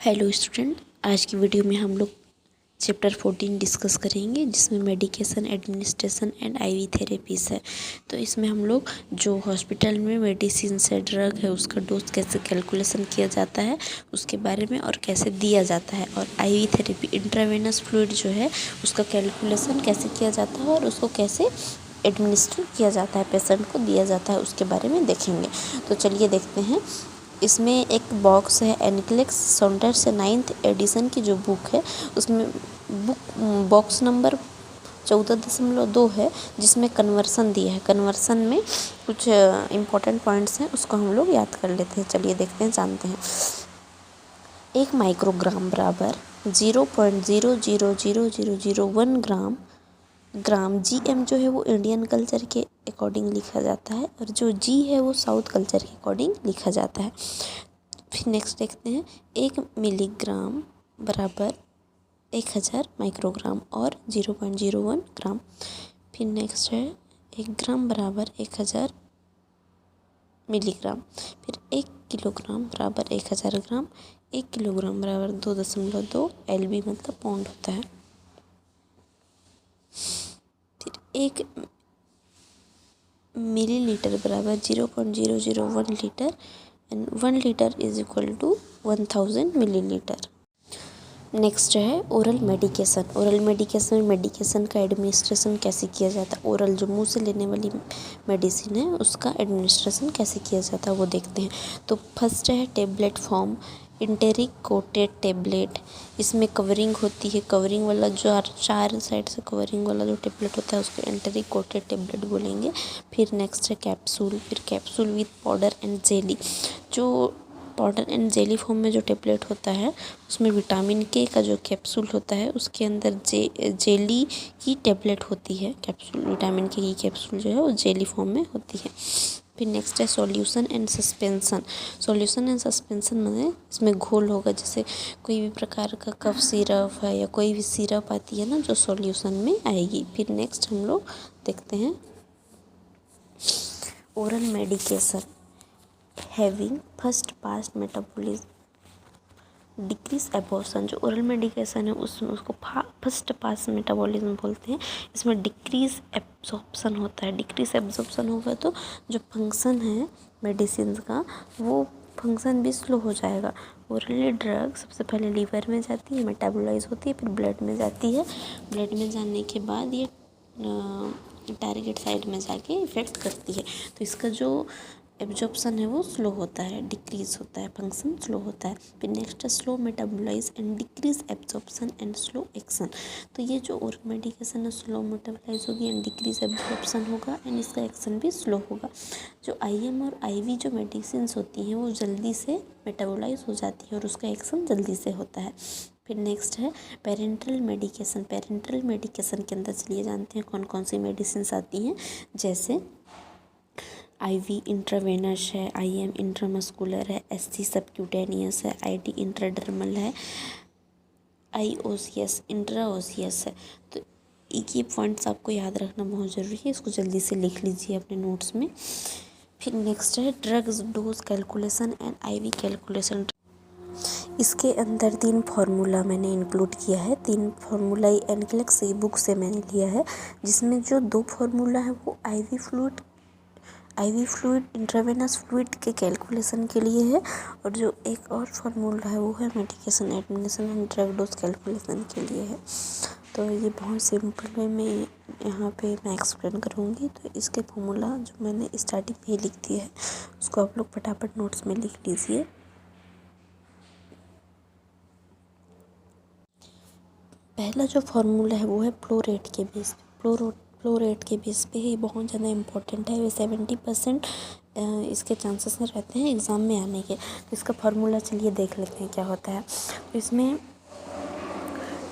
Hello student, आज की video में हम लोग चैप्टर 14 डिस्कस करेंगे जिसमें medication administration and IV therapies है। तो इसमें हम लोग जो हॉस्पिटल में मेडिसिन है, ड्रग है, उसका डोज कैसे कैलकुलेशन किया जाता है उसके बारे में और कैसे दिया जाता है, और आईवी थेरेपी इंट्रावेनस फ्लूइड जो है उसका कैलकुलेशन कैसे किया जाता है और उसको कैसे एडमिनिस्टर किया जाता है, पेशेंट को दिया जाता है, उसके बारे में देखेंगे। तो चलिए देखते हैं। इसमें एक बॉक्स है एनक्लेक्स सॉन्डर्स 9th एडिशन की जो बुक है, उसमें बॉक्स नंबर 14.2 है जिसमें कन्वर्सन दिया है। कन्वर्सन में कुछ इम्पोर्टेंट पॉइंट्स हैं, उसको हम लोग याद कर लेते हैं। चलिए देखते हैं, जानते हैं। 1 माइक्रोग्राम बराबर 0.000001 ग्राम GM जो है वो इंडियन कल्चर के अकॉर्डिंग लिखा जाता है, और जो G है वो साउथ कल्चर के अकॉर्डिंग लिखा जाता है। फिर नेक्स्ट देखते हैं। 1 मिलीग्राम बराबर 1000 माइक्रोग्राम और 0.01 ग्राम। फिर नेक्स्ट है 1 ग्राम बराबर 1000 मिलीग्राम। फिर 1 किलोग्राम बराबर 1000 ग्राम। 1 किलोग्राम बराबर 2.2 LB मतलब पाउंड होता है। फिर 1 मिलीलीटर बराबर 0.001 litre and 1 litre is equal to 1000 millilitre. Next है ओरल मेडिकेशन। ओरल मेडिकेशन का एडमिनिस्ट्रेशन कैसे किया जाता है, ओरल जो मुंह से लेने वाली मेडिसिन है उसका एडमिनिस्ट्रेशन कैसे किया जाता है वो देखते हैं। तो फर्स्ट है tablet form, enteric coated tablet. इसमें कवरिंग होती है, कवरिंग वाला जो चार साइड से कवरिंग वाला जो टेबलेट होता है उसको इंटेरिक कोटेड टेबलेट बोलेंगे। फिर नेक्स्ट है कैप्सूल, फिर capsule with powder and jelly. जो पाउडर एंड जेली फॉर्म में जो टेबलेट होता है उसमें विटामिन के का जो कैप्सूल होता है उसके अंदर जेली की टेबलेट होती है। कैप्सूल विटामिन के की कैप्सूल जो है वो जेली फॉर्म में होती है। फिर नेक्स्ट है solution and suspension. Solution and suspension में इसमें घोल होगा, जैसे कोई भी प्रकार का कफ सिरप है या कोई भी सिरप आती है ना जो सॉल्यूशन में आएगी। फिर नेक्स्ट हम लोग देखते हैं oral medication having first pass metabolism decrease abortion. जो ओरल मेडिकेशन है उसमें उसको फर्स्ट पास मेटाबॉलिज्म बोलते हैं। इसमें डिक्रीज एब्जॉर्प्शन होता है। डिक्रीज एब्जॉर्प्शन होगा तो जो फंक्शन है मेडिसिन का वो फंक्शन भी स्लो हो जाएगा। ओरली ड्रग सबसे पहले लीवर में जाती है, मेटाबोलाइज होती है, फिर ब्लड में जाती है। ब्लड में जाने के बाद ये टारगेट साइड में जाके इफ़ेक्ट करती है। तो इसका जो एब्जॉर्प्शन है वो स्लो होता है, डिक्रीज होता है, फंक्शन स्लो होता है। फिर नेक्स्ट है slow metabolise and decrease absorption and slow action. तो ये जो ओरल मेडिकेशन है स्लो मेटाबोलाइज होगी एंड डिक्रीज एब्जॉर्प्शन होगा एंड इसका एक्शन भी स्लो होगा। जो IM और IV जो मेडिसिन होती हैं वो जल्दी से मेटाबोलाइज हो जाती है और उसका एक्शन जल्दी से होता है। फिर नेक्स्ट है पेरेंटल मेडिकेशन। पेरेंटल मेडिकेशन के अंदर चलिए जानते हैं कौन कौन सी मेडिसिन आती हैं। जैसे IV इंट्रावेनस है, IM इंट्रामस्कुलर है, SC सबक्यूटेनियस है, ID इंट्राडर्मल है, IOCS इंट्राओसियस है। तो ये पॉइंट्स आपको याद रखना बहुत ज़रूरी है, इसको जल्दी से लिख लीजिए अपने नोट्स में। फिर नेक्स्ट है drugs dose calculation and IV calculation. इसके अंदर 3 फार्मूला मैंने इंक्लूड किया है। 3 फार्मूला एनक्लेक्स ई बुक से मैंने लिया है, जिसमें जो 2 फार्मूला है वो IV फ्लूइड इंट्रावेनस फ्लूइड के कैलकुलेशन के लिए है, और जो एक और फार्मूला है वो है medication administration and drug dose calculation के लिए है। तो ये बहुत सिंपल वे में यहाँ पे मैं एक्सप्लेन करूँगी। तो इसके फार्मूला जो मैंने स्टार्टिंग में ही लिख दिया है उसको आप लोग फटाफट नोट्स में लिख लीजिए। पहला जो फार्मूला है वो है फ्लो रेट के बेस पे। फ्लो रेट के बेस पे ही बहुत ज़्यादा इम्पोर्टेंट है। वे 70% इसके चांसेस रहते हैं एग्ज़ाम में आने के। तो इसका फार्मूला चलिए देख लेते हैं क्या होता है। तो इसमें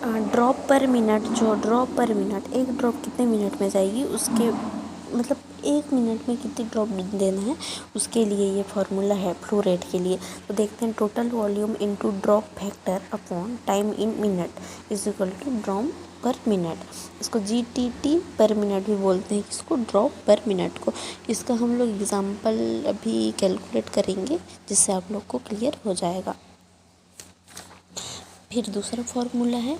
ड्रॉप पर मिनट, एक ड्रॉप कितने मिनट में जाएगी उसके मतलब 1 मिनट में कितनी ड्रॉप देना है उसके लिए ये फार्मूला है फ्लो रेट के लिए। तो देखते हैं total volume into drop factor upon time in minute is equal to drop per minute. इसको GTT पर मिनट भी बोलते हैं, इसको ड्रॉप पर मिनट को। इसका हम लोग एग्जाम्पल अभी कैलकुलेट करेंगे जिससे आप लोग को क्लियर हो जाएगा। फिर दूसरा फॉर्मूला है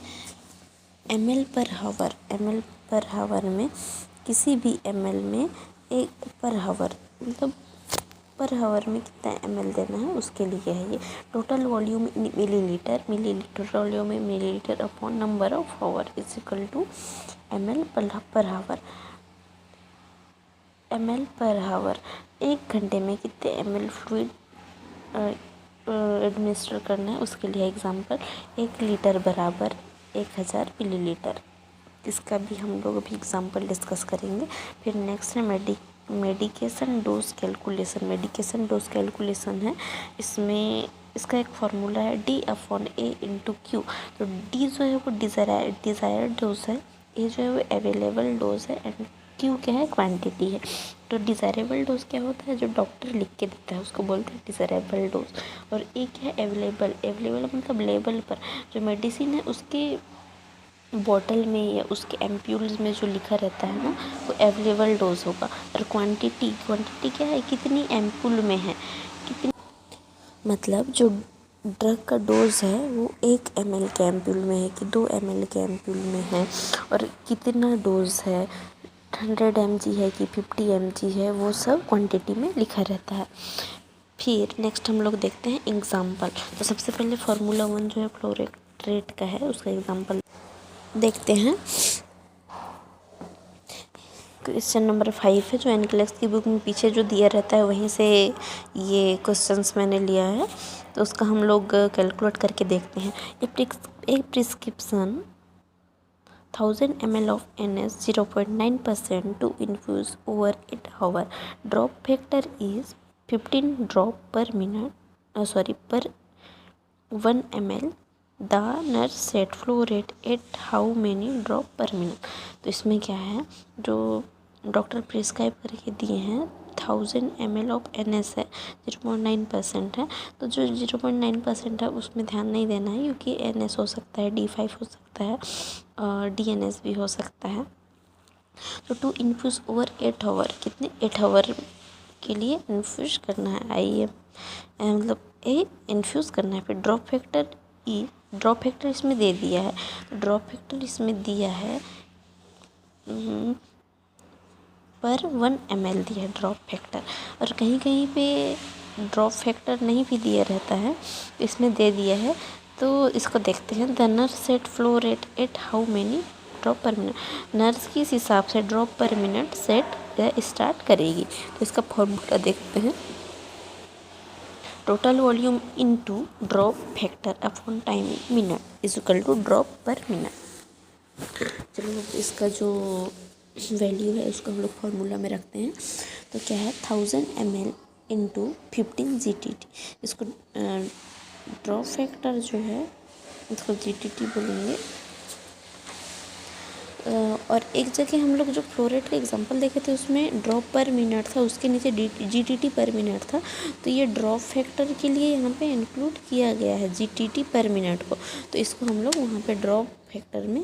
ml पर हावर। ml पर हावर में किसी भी ml में एक पर हावर मतलब पर हावर में कितना ml देना है उसके लिए है ये। Total volume in millilitre, millilitre volume में millilitre upon number of hour is equal to ml per hour. ml per हावर, एक घंटे में कितने ml फ्लूइड एडमिनिस्टर करना है उसके लिए एग्जांपल 1 लीटर बराबर 1000 मिलीलीटर। इसका भी हम लोग अभी एग्जांपल डिस्कस करेंगे। फिर नेक्स्ट है medication dose calculation. Medication dose calculation है, इसमें इसका एक फार्मूला है D/A/Q। तो D जो है वो डिज़ायर्ड डोज है, A जो है वो अवेलेबल डोज है एंड Q क्या है, क्वांटिटी है। तो डिज़ायरेबल डोज क्या होता है, जो डॉक्टर लिख के देता है उसको बोलते हैं डिज़ायरेबल डोज। और A क्या है, अवेलेबल मतलब लेबल पर जो मेडिसिन है उसके बॉटल में या उसके एम्प्यूल्स में जो लिखा रहता है ना वो अवेलेबल डोज होगा। और क्वांटिटी क्या है, कितनी एम्पूल में है, कितनी मतलब जो ड्रग का डोज है वो 1 ml के एम्पूल में है कि 2 ml के एम्पूल में है, और कितना डोज है, 100 mg है कि 50 mg है, वो सब क्वांटिटी में लिखा रहता है। फिर नेक्स्ट हम लोग देखते हैं एग्जाम्पल। तो सबसे पहले फार्मूला 1 जो है फ्लोरेट का है, उसका एग्जाम्पल देखते हैं। क्वेश्चन नंबर 5 है जो एनक्लेक्स की बुक में पीछे जो दिया रहता है वहीं से ये क्वेश्चंस मैंने लिया है, तो उसका हम लोग कैलकुलेट करके देखते हैं। एक prescription 1000 ml of NS 0.9% to infuse over 8 hours. Drop factor is 15 drop per minute. Per 1 ml. The nurse set flow rate at how many drop per minute. तो इसमें क्या है, जो डॉक्टर प्रिस्क्राइब करके दिए हैं 1000 ml ऑफ NS है, 0.9% है। तो जो 0.9% है उसमें ध्यान नहीं देना है, क्योंकि NS हो सकता है, D5 हो सकता है और DNS भी हो सकता है। तो टू इन्फ्यूज़ ओवर 8 आवर, कितने 8 आवर के लिए इन्फ्यूज़ करना है, मतलब इन्फ्यूज़ करना है। फिर ड्रॉप फैक्टर इसमें दे दिया है, तो ड्रॉप फैक्टर इसमें दिया है पर 1 ml दिया है ड्रॉप फैक्टर। और कहीं कहीं पे ड्रॉप फैक्टर नहीं भी दिया रहता है, इसमें दे दिया है। तो इसको देखते हैं। The nurse set flow rate at how many drop per minute. Nurse किस हिसाब से drop per minute set start करेगी, तो इसका फॉर्मूला देखते हैं। Total volume into drop factor upon time minute is equal to drop per minute. चलो इसका जो वैल्यू है उसको हम लोग फार्मूला में रखते हैं। तो क्या है, 1000 ml इंटू 15 GTT। इसको ड्रॉप फैक्टर जो है इसको GTT बोलेंगे। और एक जगह हम लोग जो फ्लोरेट का एग्जांपल देखे थे उसमें ड्रॉप पर मिनट था, उसके नीचे GTT पर मिनट था। तो ये ड्रॉप फैक्टर के लिए यहाँ पे इंक्लूड किया गया है GTT पर मिनट को, तो इसको हम लोग वहाँ पे ड्रॉप फैक्टर में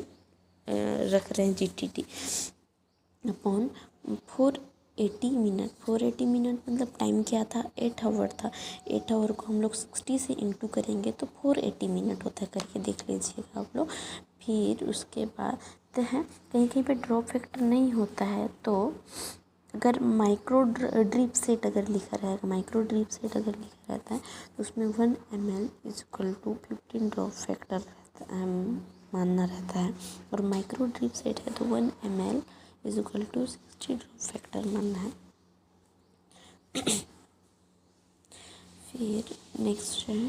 रख रहे हैं GTT अपॉन 480 मिनट। 480 मिनट मतलब टाइम क्या था, 8 आवर था। 8 आवर को हम लोग 60 से इंटू करेंगे तो 480 मिनट होता है, करके देख लीजिएगा आप लोग। फिर उसके बाद है कहीं कहीं पे ड्रॉप फैक्टर नहीं होता है, तो अगर माइक्रो ड्रिप सेट अगर लिखा रहेगा, माइक्रो ड्रिप सेट अगर लिखा रहता है तो उसमें 1 ml is equal to 15 drop factor मानना रहता है। और माइक्रो ड्रिप सेट है तो 1 ml is equal to 60 drop factor मानना है। फिर नेक्स्ट है,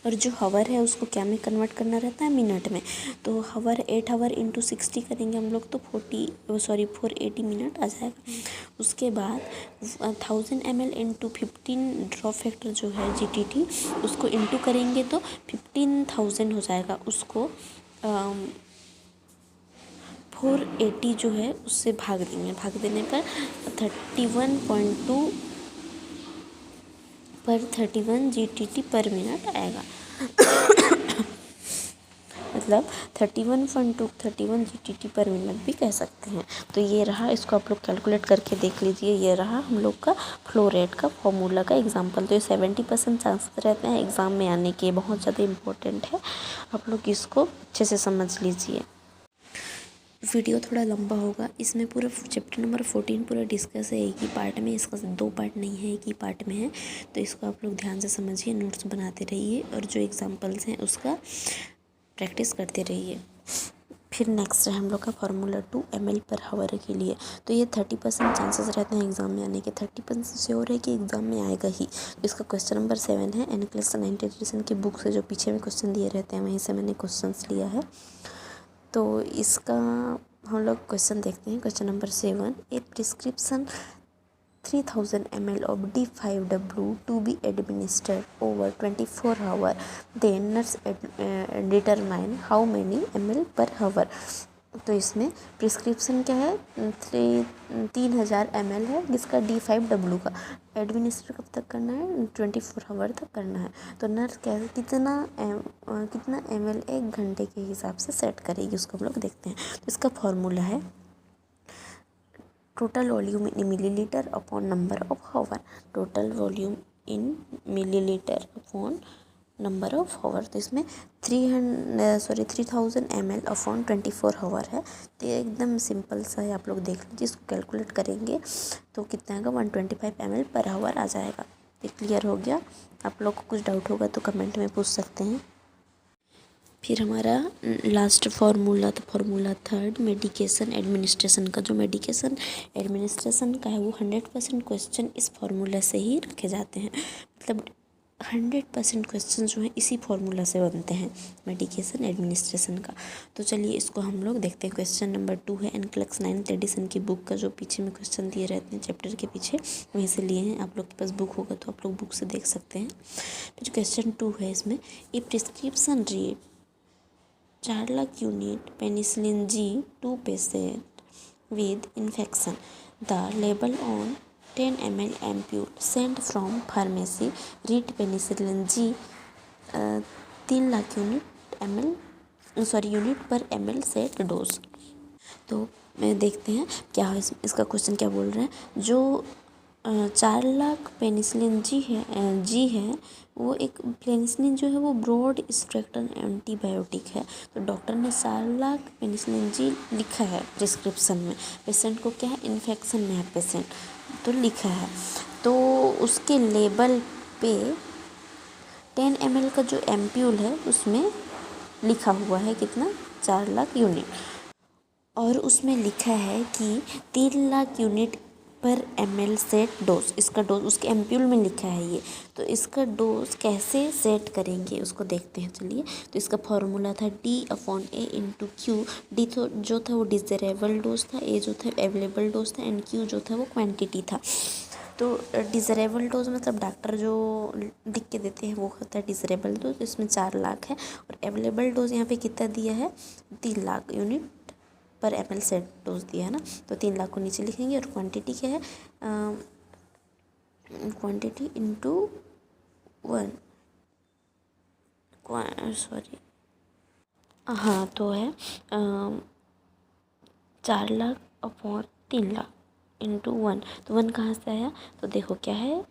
और जो हावर है उसको क्या में कन्वर्ट करना रहता है, मिनट में। तो हावर 8 आवर इंटू 60 करेंगे हम लोग तो 480 मिनट आ जाएगा। उसके बाद 1000 ml इंटू 15 ड्रॉप फैक्टर जो है GTT उसको इंटू करेंगे तो 15,000 हो जाएगा। उसको 480 जो है उससे भाग देंगे, भाग देने पर 31.2 पर 31 GTT पर मिनट आएगा। मतलब मतलब 31.31 GTT पर मिनट भी कह सकते हैं। तो ये रहा, इसको आप लोग कैलकुलेट करके देख लीजिए। ये रहा हम लोग का फ्लो रेट का फॉर्मूला का एग्जाम्पल। तो ये 70% चांसेस रहते हैं एग्ज़ाम में आने के, बहुत ज़्यादा इम्पोर्टेंट है, आप लोग इसको अच्छे से समझ लीजिए। वीडियो थोड़ा लंबा होगा, इसमें पूरा चैप्टर नंबर 14 पूरा डिस्कस है एक ही पार्ट में, इसका 2 पार्ट नहीं है, एक ही पार्ट में है। तो इसको आप लोग ध्यान से समझिए, नोट्स बनाते रहिए और जो एग्जांपल्स हैं उसका प्रैक्टिस करते रहिए। फिर नेक्स्ट है हम लोग का फार्मूला 2 ml पर हावर के लिए। तो ये 30% चांसेस रहते हैं एग्ज़ाम में आने के, 30% श्योर है कि एग्ज़ाम में आएगा ही। तो इसका क्वेश्चन नंबर 7 है, एन क्लास 9th एडिशन की बुक से जो पीछे में क्वेश्चन दिए रहते हैं वहीं से मैंने क्वेश्चन लिया है। तो इसका हम लोग क्वेश्चन देखते हैं। Question number 7, A prescription 3000 ml of D5W to be administered over 24 hour, then nurse determine how many ml per hour। तो इसमें प्रिस्क्रिप्शन क्या है, 3000 ml है जिसका D5W का एडमिनिस्टर कब तक करना है, 24 आवर तक करना है। तो नर्स क्या है, कितना ml एक घंटे के हिसाब से सेट करेगी, उसको हम लोग देखते हैं। तो इसका फॉर्मूला है total volume in millilitre upon number of hour, total volume in millilitre upon number of hour. तो इसमें 3000 ml अपॉन 24 हावर है। तो ये एकदम सिंपल सा है, आप लोग देख लीजिए। इसको कैलकुलेट करेंगे तो कितना आएगा, 125 ml पर हावर आ जाएगा। ये क्लियर हो गया? आप लोग को कुछ डाउट होगा तो कमेंट में पूछ सकते हैं। फिर हमारा लास्ट फार्मूला, तो फार्मूला 3 मेडिकेशन एडमिनिस्ट्रेशन का। जो मेडिकेशन एडमिनिस्ट्रेशन का है वो 100% क्वेश्चन इस फार्मूला से ही रखे जाते हैं। मतलब 100% क्वेश्चन जो है इसी फार्मूला से बनते हैं मेडिकेशन एडमिनिस्ट्रेशन का। तो चलिए इसको हम लोग देखते हैं। क्वेश्चन नंबर 2 है, एन क्लास 9th एडिशन की बुक का जो पीछे में क्वेश्चन दिए रहते हैं चैप्टर के पीछे, वहीं से लिए हैं। आप लोग के पास बुक होगा तो आप लोग बुक से देख सकते हैं। तो जो क्वेश्चन 2 है इसमें, ये prescription rate 4 lakh unit penicillin G to patient with infection. The label on 10 ml ampule sent from pharmacy read penicillin G 3 lakh unit पर ml सेट डोज। तो देखते हैं क्या है इसका क्वेश्चन क्या बोल रहे हैं। जो 4 लाख पेनिसिलिन जी है वो एक पेनिसिलिन जो है वो ब्रॉड स्पेक्ट्रम एंटीबायोटिक है। तो डॉक्टर ने 4 लाख पेनिसिलिन जी लिखा है प्रिस्क्रिप्शन में। पेशेंट को क्या है, इन्फेक्शन में है पेशेंट, तो लिखा है। तो उसके लेबल पे 10 ml का जो एम्प्यूल है उसमें लिखा हुआ है कितना, 4 लाख यूनिट, और उसमें लिखा है कि 3 लाख यूनिट पर ml सेट डोज। इसका डोज उसके एम्प्यूल में लिखा है ये। तो इसका डोज कैसे सेट करेंगे उसको देखते हैं, चलिए। तो इसका फॉर्मूला था D/A इंटू क्यू। डी तो जो था वो डिज़रेबल डोज था, ए जो था अवेलेबल डोज था, एंड क्यू जो था वो क्वांटिटी था। तो डिज़रेबल डोज मतलब डॉक्टर जो लिख के देते हैं वो होता है डिज़रेबल डोज। इसमें 4 लाख है, और अवेलेबल डोज यहाँ पे कितना दिया है, 3 लाख यूनिट पर ml सेट डोज दिया है ना। तो 3 लाख को नीचे लिखेंगे, और क्वांटिटी क्या है, क्वांटिटी इंटू 1, हाँ तो है 4 लाख अपॉन 3 लाख इंटू 1। तो 1 कहाँ से आया, तो देखो क्या है,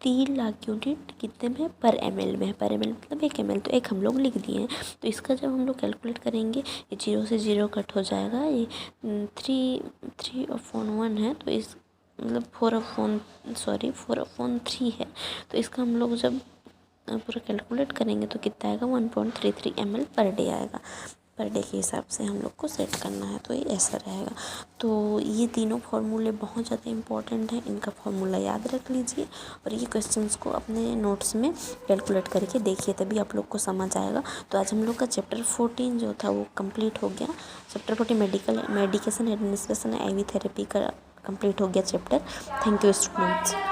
3 लाख यूनिट कितने में, पर ml में है। पर ml मतलब 1 ml, तो 1 हम लोग लिख दिए हैं। तो इसका जब हम लोग कैलकुलेट करेंगे, ये 0 से 0 कट हो जाएगा। ये 3/1 है, तो इस मतलब 4/3 है। तो इसका हम लोग जब पूरा कैलकुलेट करेंगे तो कितना आएगा, 1.33 ml पर डे आएगा। पर डे के हिसाब से हम लोग को सेट करना है, तो ये ऐसा रहेगा। तो ये तीनों फार्मूले बहुत ज़्यादा इंपॉर्टेंट हैं, इनका फार्मूला याद रख लीजिए, और ये क्वेश्चंस को अपने नोट्स में कैलकुलेट करके देखिए, तभी आप लोग को समझ आएगा। तो आज हम लोग का चैप्टर 14 जो था वो कंप्लीट हो गया। Chapter 14 medication administration IV therapy का कंप्लीट हो गया चैप्टर। Thank you students.